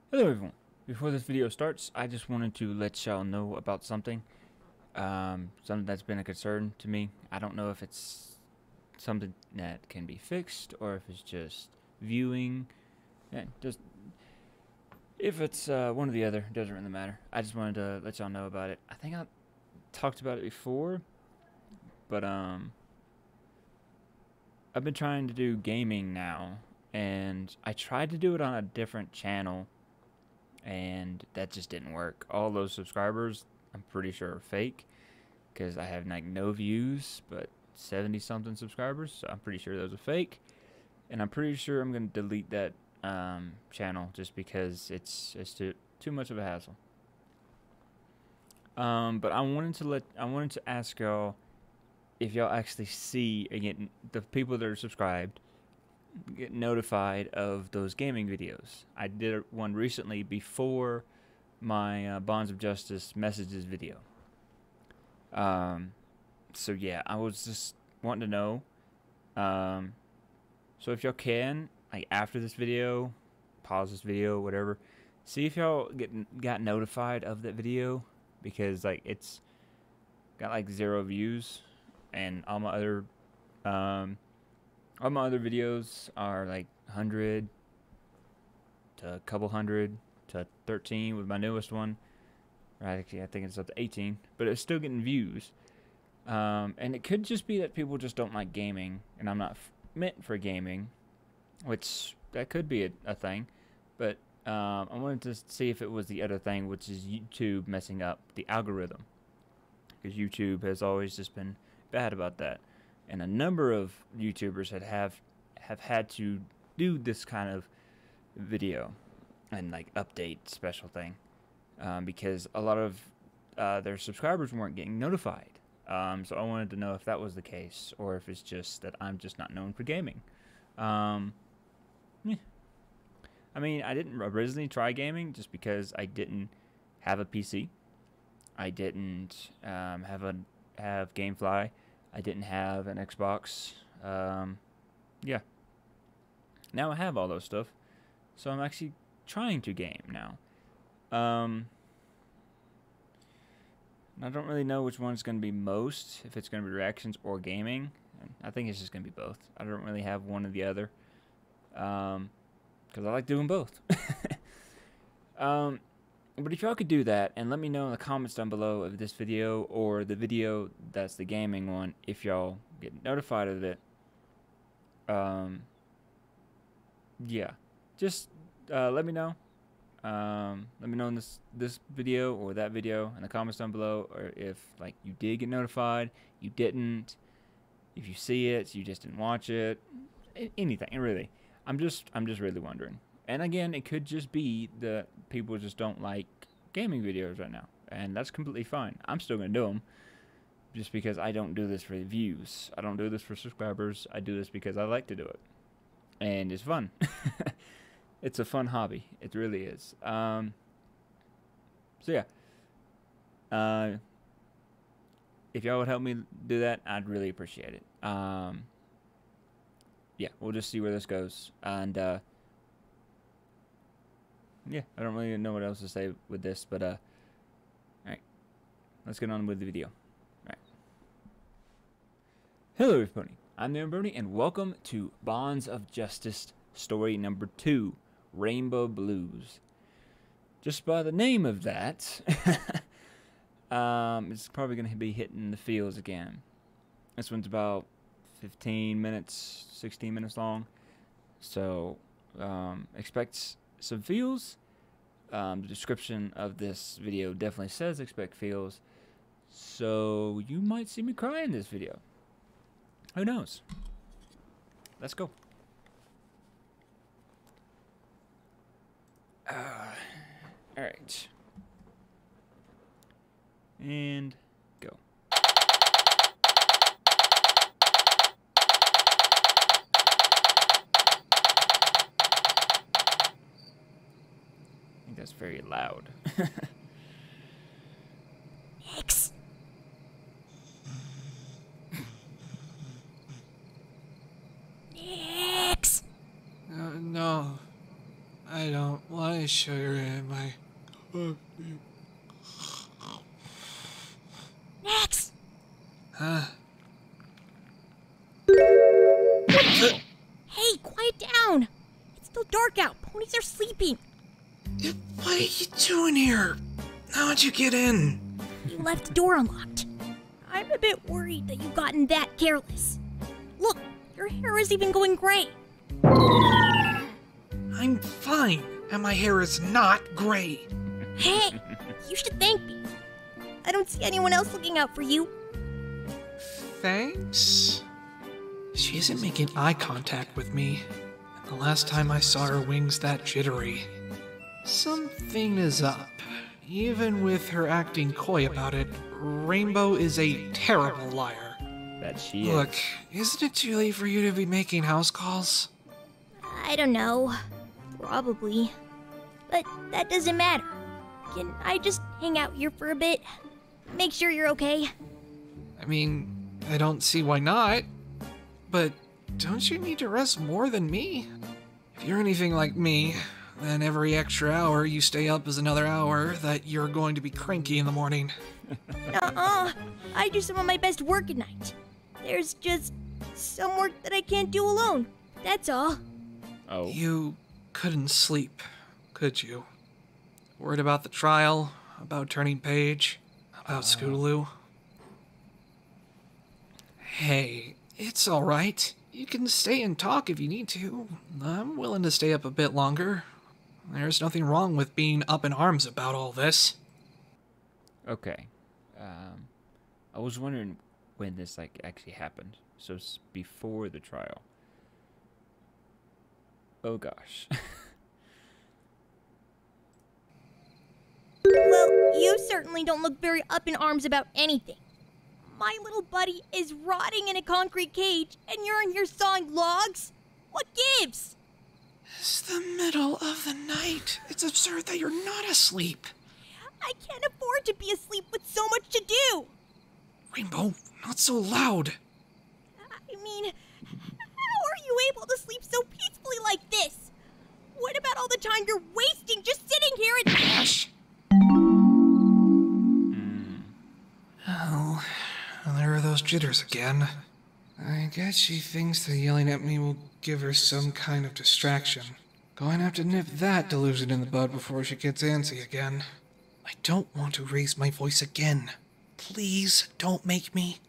Hello everyone. Before this video starts, I just wanted to let y'all know about something. Something that's been a concern to me. I don't know if it's something that can be fixed or if it's just viewing. Yeah, just if it's one or the other, doesn't really matter. I just wanted to let y'all know about it. I think I talked about it before, but I've been trying to do gaming now, and I tried to do it on a different channel. And that just didn't work. All those subscribers, I'm pretty sure are fake, because I have like no views, but 70 something subscribers, so I'm pretty sure those are fake. And I'm pretty sure I'm gonna delete that channel just because it's too much of a hassle. But I wanted to ask y'all if y'all actually see again the people that are subscribed get notified of those gaming videos. I did one recently before my Bonds of Justice messages video. So yeah, I was just wanting to know. So if y'all can, like after this video, pause this video, whatever, see if y'all got notified of that video, because like it's got like 0 views, and all my other videos are like 100 to a couple hundred to 13 with my newest one. Right, actually, I think it's up to 18, but it's still getting views. And it could just be that people just don't like gaming, and I'm not meant for gaming, which that could be a thing. But I wanted to see if it was the other thing, which is YouTube messing up the algorithm, because YouTube has always just been bad about that. And a number of YouTubers have had to do this kind of video and like update special thing, because a lot of their subscribers weren't getting notified. So I wanted to know if that was the case, or if it's just that I'm just not known for gaming. Yeah. I mean, I didn't originally try gaming just because I didn't have a PC. I didn't have GameFly. I didn't have an Xbox. Yeah. Now I have all those stuff, so I'm actually trying to game now. I don't really know which one's going to be most, if it's going to be reactions or gaming. I think it's just going to be both. I don't really have one or the other, because I like doing both. But if y'all could do that, and let me know in the comments down below of this video, or the video that's the gaming one, if y'all get notified of it. Yeah, just let me know. Let me know in this video or that video in the comments down below, or if like you did get notified, you didn't, if you see it, you just didn't watch it, anything really. I'm just really wondering. And again, it could just be that people just don't like gaming videos right now, and that's completely fine. I'm still gonna do them, just because I don't do this for the views. I don't do this for subscribers. I do this because I like to do it, and it's fun. It's a fun hobby. It really is. So yeah. If y'all would help me do that, I'd really appreciate it. Yeah, we'll just see where this goes, and yeah, I don't really know what else to say with this, but alright, let's get on with the video. Alright. Hello everybody, I'm the Brony, and welcome to Bonds of Justice story number 2, Rainbow Blues. Just by the name of that, it's probably going to be hitting the feels again. This one's about 15 minutes, 16 minutes long, so expect some feels. The description of this video definitely says expect feels, so you might see me cry in this video. Who knows? Let's go. Alright. And go. I think that's very loud. X. X. No, I don't Why is sugar in my coffee? Max! Huh? Hey, quiet down! It's still dark out. Ponies are sleeping. What are you doing here? How'd you get in? You left the door unlocked. I'm a bit worried that you've gotten that careless. Look, your hair is even going gray. I'm fine, and my hair is not gray. Hey, you should thank me. I don't see anyone else looking out for you. Thanks? She isn't making eye contact with me. The last time I saw her wings that jittery. Something is up. Even with her acting coy about it, Rainbow is a terrible liar. That she is. Look, isn't it too late for you to be making house calls? I don't know. Probably. But that doesn't matter. Can I just hang out here for a bit? Make sure you're okay. I mean, I don't see why not. But don't you need to rest more than me? If you're anything like me, then every extra hour you stay up is another hour that you're going to be cranky in the morning. I do some of my best work at night. There's just some work that I can't do alone. That's all. Oh. You couldn't sleep, could you? Worried about the trial, about turning page, about Scootaloo? Hey, it's alright. You can stay and talk if you need to. I'm willing to stay up a bit longer. There's nothing wrong with being up in arms about all this. Okay. I was wondering when this actually happened. So it's before the trial. Oh gosh. Well, you certainly don't look very up in arms about anything. My little buddy is rotting in a concrete cage, and you're in here sawing logs? What gives? It's the middle of the night. It's absurd that you're not asleep. I can't afford to be asleep with so much to do. Rainbow, not so loud. I mean, how are you able to sleep so peacefully like this? What about all the time you're wasting just sitting here and... Ash. Oh, there are those jitters again. I guess she thinks that yelling at me will give her some kind of distraction. Going to have to nip that delusion in the bud before she gets antsy again. I don't want to raise my voice again. Please don't make me.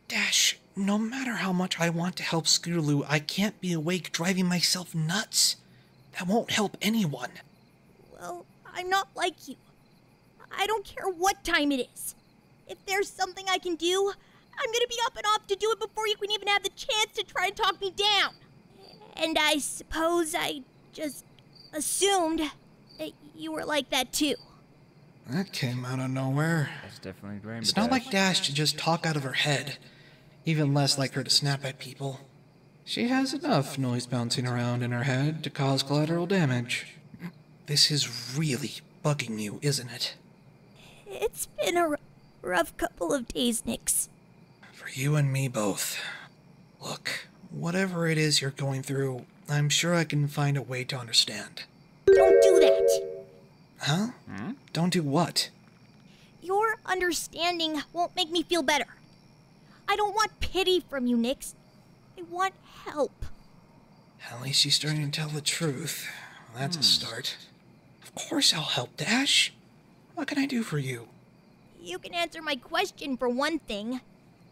Dash, no matter how much I want to help Scootaloo, I can't be awake driving myself nuts. That won't help anyone. Well, I'm not like you. I don't care what time it is. If there's something I can do, I'm gonna be up and off to do it before you can even have the chance to try and talk me down. And I suppose I just assumed that you were like that too. That came out of nowhere. That's definitely Rainbow It's not Dash. like Dash to just talk out of her head. Even less like her to snap at people. She has enough noise bouncing around in her head to cause collateral damage. This is really bugging you, isn't it? It's been a rough couple of days, Nix. For you and me both. Look, whatever it is you're going through, I'm sure I can find a way to understand. Don't do that. Huh? Don't do what? Your understanding won't make me feel better. I don't want pity from you, Nix. I want help. At least she's starting to tell the truth. That's a start. Of course I'll help, Dash. What can I do for you? You can answer my question for one thing.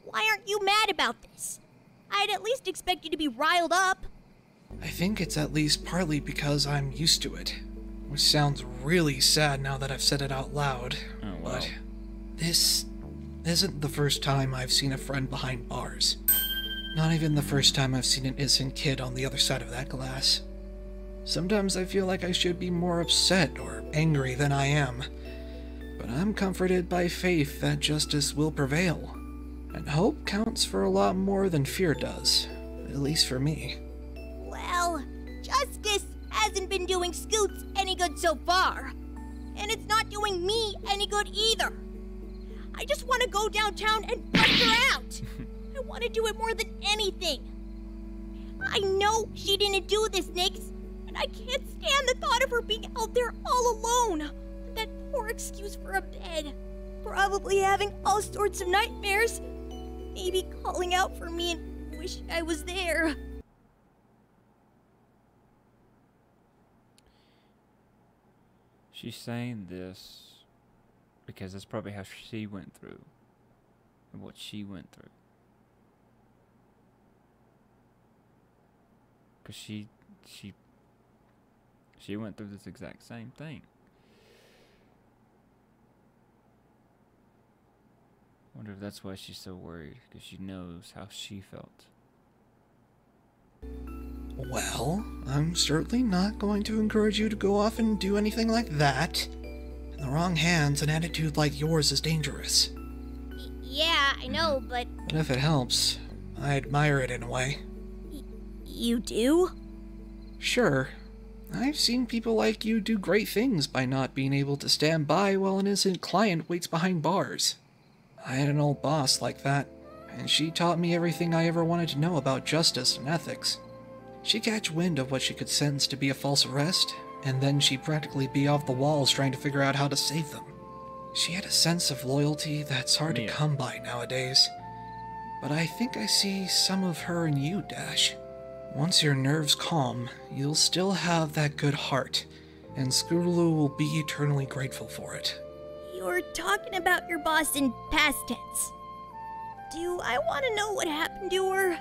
Why aren't you mad about this? I'd at least expect you to be riled up. I think it's at least partly because I'm used to it. Which sounds really sad now that I've said it out loud. Oh, wow. But this isn't the first time I've seen a friend behind bars. Not even the first time I've seen an innocent kid on the other side of that glass. Sometimes I feel like I should be more upset or angry than I am. But I'm comforted by faith that justice will prevail. And hope counts for a lot more than fear does. At least for me. Well, justice hasn't been doing Scoots any good so far. And it's not doing me any good either. I just want to go downtown and bust her out. I want to do it more than anything. I know she didn't do this, Nix, and and I can't stand the thought of her being out there all alone. With that poor excuse for a bed. Probably having all sorts of nightmares. Maybe calling out for me and wishing I was there. She's saying this because that's probably how she went through and what she went through. Because she went through this exact same thing. Wonder if that's why she's so worried, because she knows how she felt. Well, I'm certainly not going to encourage you to go off and do anything like that. In the wrong hands, an attitude like yours is dangerous. Yeah, I know, but... But if it helps, I admire it in a way. You do? Sure. I've seen people like you do great things by not being able to stand by while an innocent client waits behind bars. I had an old boss like that, and she taught me everything I ever wanted to know about justice and ethics. She'd catch wind of what she could sense to be a false arrest, and then she'd practically be off the walls trying to figure out how to save them. She had a sense of loyalty that's hard to come by nowadays. But I think I see some of her in you, Dash. Once your nerves calm, you'll still have that good heart, and Scootaloo will be eternally grateful for it. You're talking about your boss in past tense. Do I want to know what happened to her?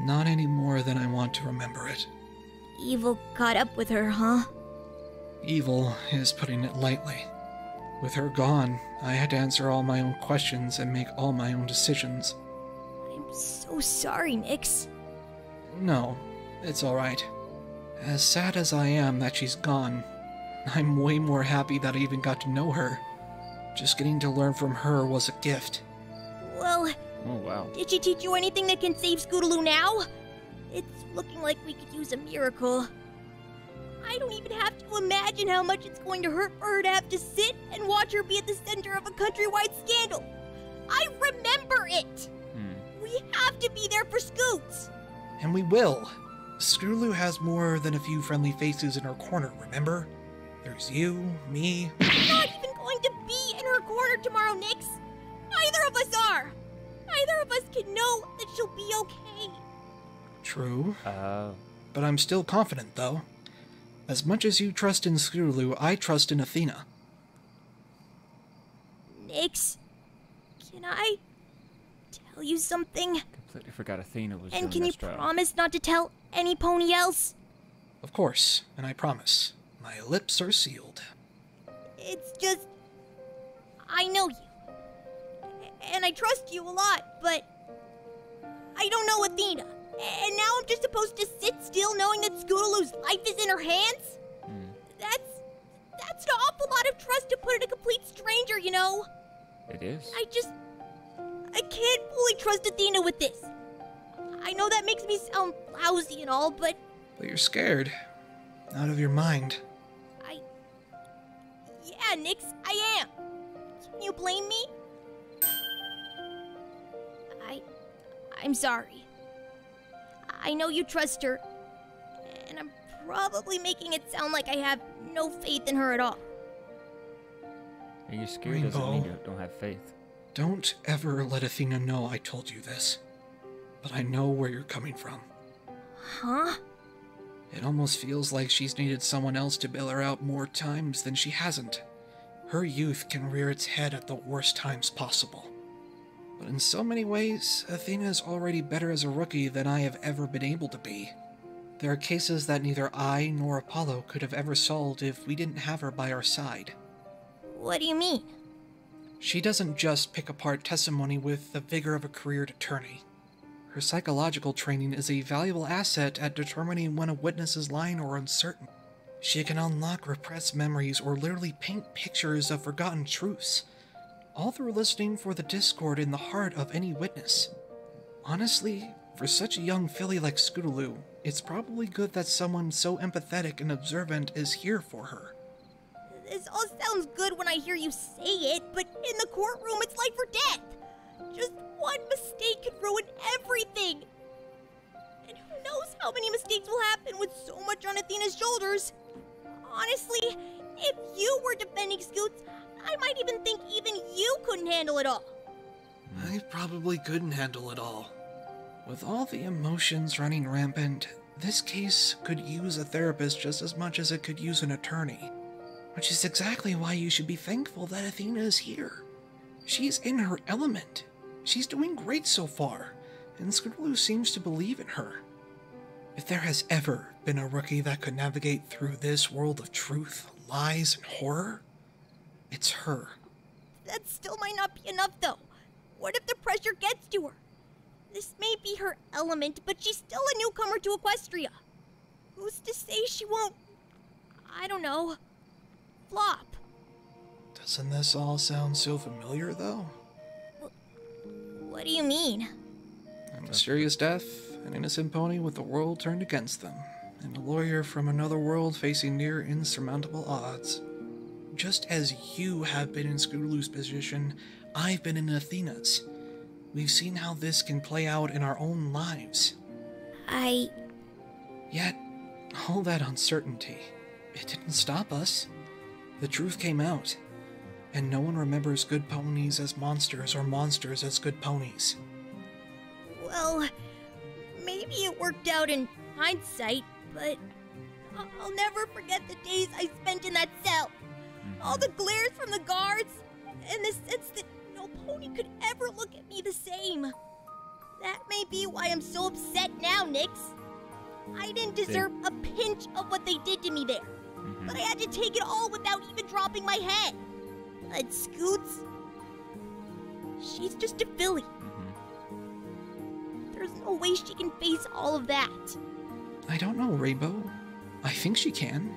Not any more than I want to remember it. Evil caught up with her, huh? Evil is putting it lightly. With her gone, I had to answer all my own questions and make all my own decisions. I'm so sorry, Nix. No, it's alright. As sad as I am that she's gone, I'm way more happy that I even got to know her. Just getting to learn from her was a gift. Well, Oh, wow. did she teach you anything that can save Scootaloo now? It's looking like we could use a miracle. I don't even have to imagine how much it's going to hurt for her to have to sit and watch her be at the center of a countrywide scandal. I remember it! We have to be there for Scoots! And we will. Scootaloo has more than a few friendly faces in her corner, remember? There's you, me... I'm not even going to be in her corner tomorrow, Nix! Neither of us are! Neither of us can know that she'll be okay. True. Oh. But I'm still confident, though. As much as you trust in Scootaloo, I trust in Athena. Nix, can I tell you something? Completely forgot Athena was And doing can you this job. promise not to tell any pony else? Of course, and I promise. My lips are sealed. It's just... I know you. And I trust you a lot, but... I don't know Athena. And now I'm just supposed to sit still knowing that Scootaloo's life is in her hands? That's an awful lot of trust to put in a complete stranger, you know? It is. I can't fully trust Athena with this. I know that makes me sound lousy and all, but But you're scared. Out of your mind. yeah, Nix, I am. Can you blame me? I'm sorry. I know you trust her, and I'm probably making it sound like I have no faith in her at all. Are you scared doesn't mean Rainbow. you don't have faith. Don't ever let Athena know I told you this. But I know where you're coming from. Huh? It almost feels like she's needed someone else to bail her out more times than she hasn't. Her youth can rear its head at the worst times possible. But in so many ways, Athena is already better as a rookie than I have ever been able to be. There are cases that neither I nor Apollo could have ever solved if we didn't have her by our side. What do you mean? She doesn't just pick apart testimony with the vigor of a careered attorney. Her psychological training is a valuable asset at determining when a witness is lying or uncertain. She can unlock repressed memories or literally paint pictures of forgotten truths, all through listening for the discord in the heart of any witness. Honestly, for such a young filly like Scootaloo, it's probably good that someone so empathetic and observant is here for her. This all sounds good when I hear you say it, but in the courtroom it's life or death. Just one mistake could ruin everything. And knows how many mistakes will happen with so much on Athena's shoulders. Honestly, if you were defending Scoots, I might even think even you couldn't handle it all. I probably couldn't handle it all. With all the emotions running rampant, this case could use a therapist just as much as it could use an attorney. Which is exactly why you should be thankful that Athena is here. She's in her element. She's doing great so far, and Scootaloo seems to believe in her. If there has ever been a rookie that could navigate through this world of truth, lies, and horror, it's her. That still might not be enough, though. What if the pressure gets to her? This may be her element, but she's still a newcomer to Equestria. Who's to say she won't, I don't know, flop? Doesn't this all sound so familiar, though? What do you mean? A mysterious death, an innocent pony with the world turned against them, and a lawyer from another world facing near insurmountable odds. Just as you have been in Scootaloo's position, I've been in Athena's. We've seen how this can play out in our own lives. Yet, all that uncertainty, it didn't stop us. The truth came out, and no one remembers good ponies as monsters or monsters as good ponies. Well, maybe it worked out in hindsight, but I'll never forget the days I spent in that cell. All the glares from the guards, and the sense that no pony could ever look at me the same. That may be why I'm so upset now, Nix. I didn't deserve a pinch of what they did to me there, but I had to take it all without even dropping my head. But Scoots, she's just a filly. There's no way she can face all of that. I don't know, Rainbow. I think she can.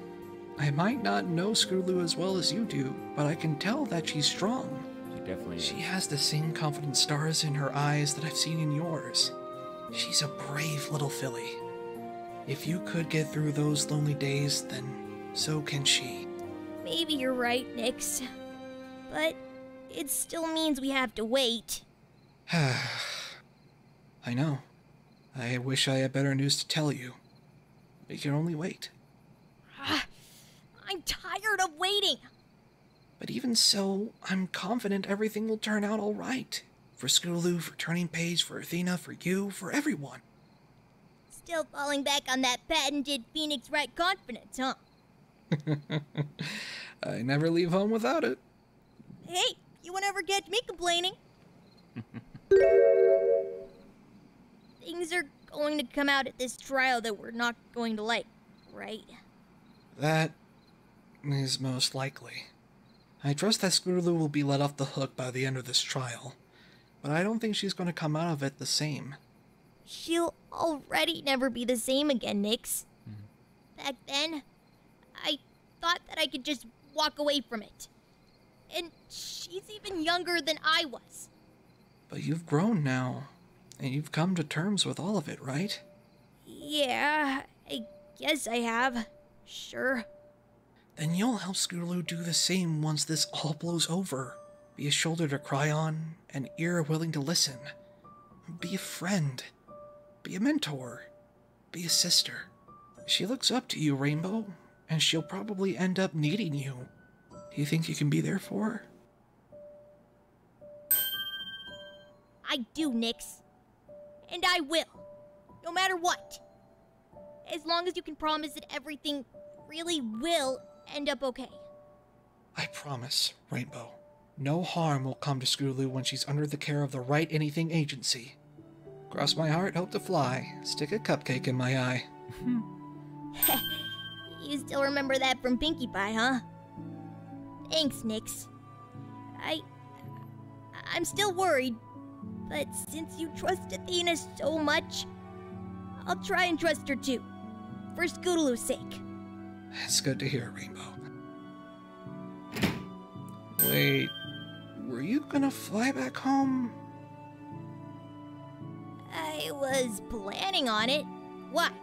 I might not know Scootaloo as well as you do, but I can tell that she's strong. She definitely is. She has the same confident stars in her eyes that I've seen in yours. She's a brave little filly. If you could get through those lonely days, then so can she. Maybe you're right, Nix. But it still means we have to wait. I know. I wish I had better news to tell you. We can only wait. I'm tired of waiting. But even so, I'm confident everything will turn out all right. For Scootaloo, for Turning Page, for Athena, for you, for everyone. Still falling back on that patented Phoenix Wright confidence, huh? I never leave home without it. Hey, you won't ever catch me complaining. Things are going to come out at this trial that we're not going to like, right? That is most likely. I trust that Scootaloo will be let off the hook by the end of this trial, but I don't think she's going to come out of it the same. She'll already never be the same again, Nix. Back then, I thought that I could just walk away from it. And she's even younger than I was. But you've grown now, and you've come to terms with all of it, right? Yeah, I guess I have. Sure. Then you'll help Scootaloo do the same once this all blows over. Be a shoulder to cry on, an ear willing to listen. Be a friend. Be a mentor. Be a sister. She looks up to you, Rainbow, and she'll probably end up needing you. Do you think you can be there for her? I do, Nix. And I will. No matter what. As long as you can promise that everything really will end up okay. I promise, Rainbow. No harm will come to Scootaloo when she's under the care of the Right Anything Agency. Cross my heart, hope to fly. Stick a cupcake in my eye. You still remember that from Pinkie Pie, huh? Thanks, Nix. I'm still worried, but since you trust Athena so much, I'll try and trust her too. For Scootaloo's sake. It's good to hear, Rainbow. Wait, were you gonna fly back home? I was planning on it. What?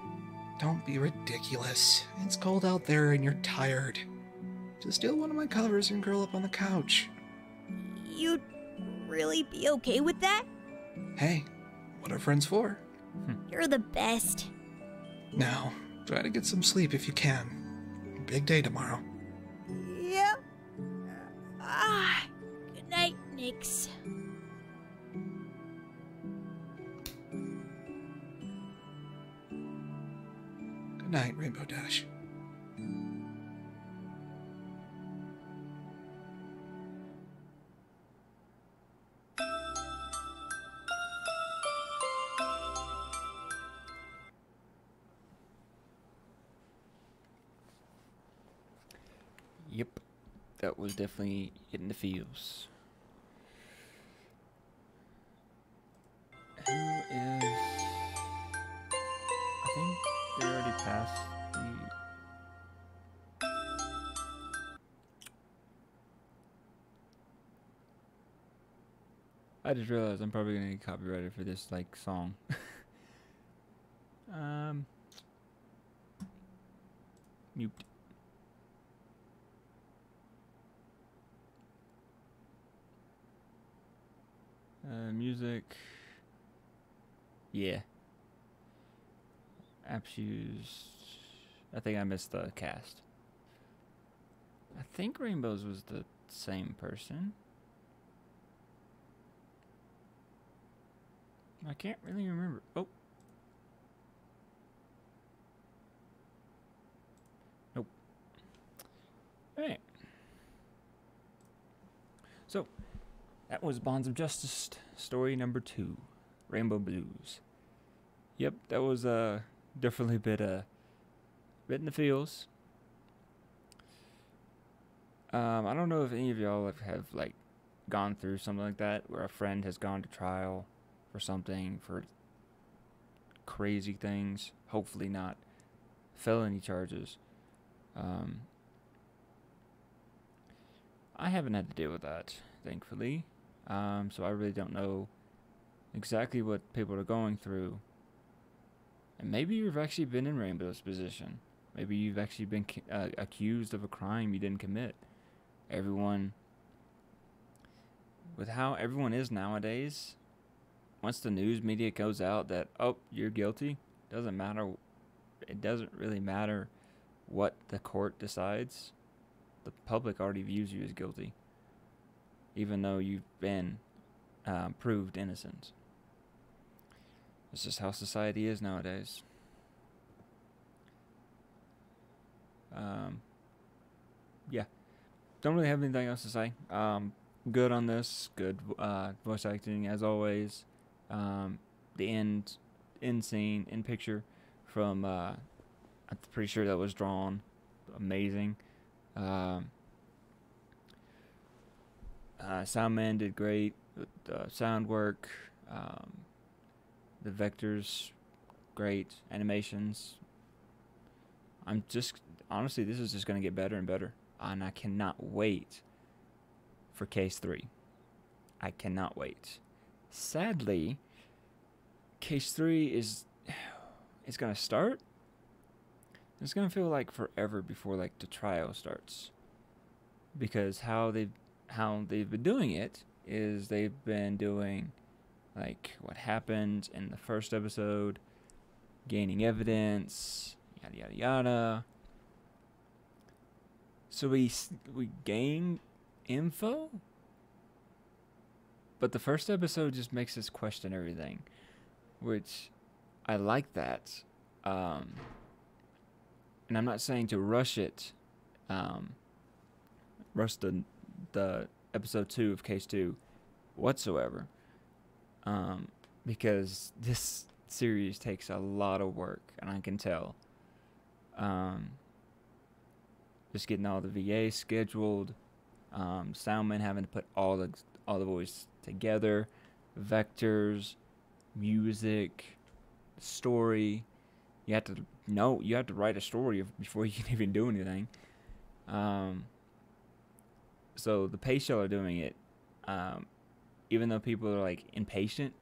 Don't be ridiculous. It's cold out there and you're tired. Just steal one of my covers and curl up on the couch. You'd really be okay with that? Hey, what are friends for? You're the best. Now, try to get some sleep if you can. Big day tomorrow. Yep. Good night, Nix. Good night, Rainbow Dash. Yep, that was definitely hitting the feels. Who is... I think they already passed the... I just realized I'm probably gonna get copyrighted for this, like, song. Mute. Music. Yeah. Apps used. I think I missed the cast. I think Rainbows was the same person. I can't really remember. Oh. Nope. Alright. So, that was Bonds of Justice, story number 2, Rainbow Blues. Yep, that was definitely a bit in the feels. I don't know if any of y'all have like gone through something like that, where a friend has gone to trial for something, for crazy things. Hopefully not felony charges. I haven't had to deal with that, thankfully. So I really don't know exactly what people are going through. And maybe you've actually been in Rainbow's position. Maybe you've actually been accused of a crime you didn't commit. With how everyone is nowadays, once the news media goes out that, oh, you're guilty, doesn't matter. It doesn't really matter what the court decides. The public already views you as guilty, even though you've been proved innocent. It's just how society is nowadays. Yeah. Don't really have anything else to say. Good on this. Good voice acting as always. The end scene, end picture from I'm pretty sure that was drawn. Amazing. Soundman did great with sound work. The vectors, great. Animations. Honestly, this is just going to get better and better. And I cannot wait for Case 3. I cannot wait. Sadly, Case 3 it's going to start. It's going to feel like forever before like the trial starts. Because how they've been doing it is they've been doing like what happened in the first episode, gaining evidence, yada yada yada. So we gain info, but the first episode just makes us question everything, which I like that. And I'm not saying to rush it, rush the episode 2 of Case 2 whatsoever, because this series takes a lot of work, and I can tell. Just getting all the VAs scheduled, Soundman having to put all the voice together, vectors, music, story. You have to write a story before you can even do anything. So the pace y'all are doing it, even though people are like impatient,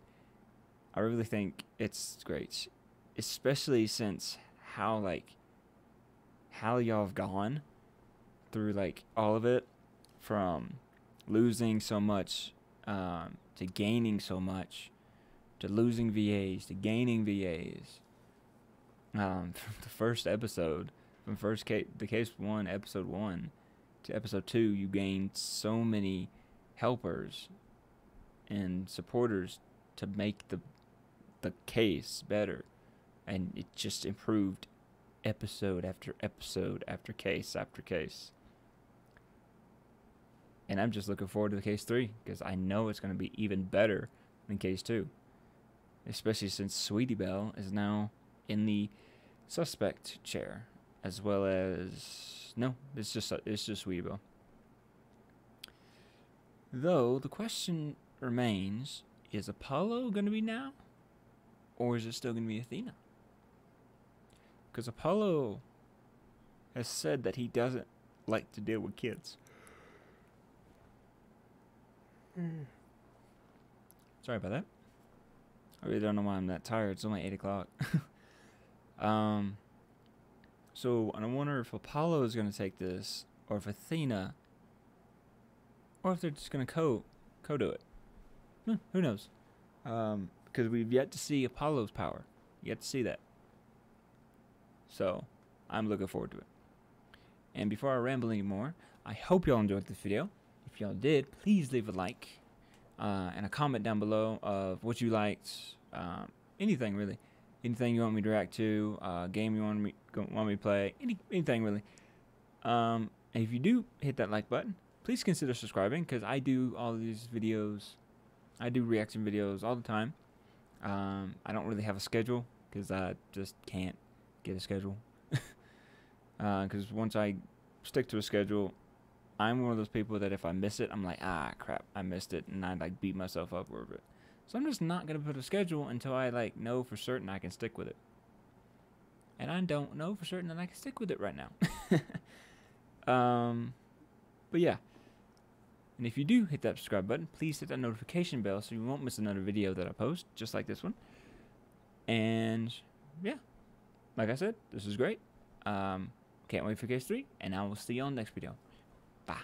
I really think it's great, especially since how y'all have gone through like all of it, from losing so much to gaining so much, to losing VAs to gaining VAs. from the first episode, from the case 1, episode 1 to episode 2, you gained so many helpers and supporters to make the case better, and it just improved episode after episode after case after case. And I'm just looking forward to the case 3 because I know it's going to be even better than case 2, especially since Sweetie Belle is now in the suspect chair, as well as it's just Sweetie Belle. Though the question remains: is Apollo going to be now, or is it still going to be Athena? Because Apollo has said that he doesn't like to deal with kids. Sorry about that. I really don't know why I'm that tired. It's only 8 o'clock. So I wonder if Apollo is going to take this, or if Athena, or if they're just going to co-do it. Who knows? Because we've yet to see Apollo's power. Yet to see that. So I'm looking forward to it. And before I ramble anymore, I hope y'all enjoyed this video. If y'all did, please leave a like and a comment down below of what you liked. Anything really. Anything you want me to react to, game you want me to play, anything really. And if you do hit that like button, please consider subscribing, because I do all of these videos. I do reaction videos all the time. I don't really have a schedule because I just can't get a schedule. Because once I stick to a schedule, I'm one of those people that if I miss it, I'm like, crap, I missed it, and I like beat myself up over it. So I'm just not gonna put a schedule until I like know for certain I can stick with it. And I don't know for certain that I can stick with it right now. But yeah. And if you do hit that subscribe button, please hit that notification bell so you won't miss another video that I post, just like this one. And yeah, like I said, this is great. Can't wait for case 3, and I will see you on the next video. Bye.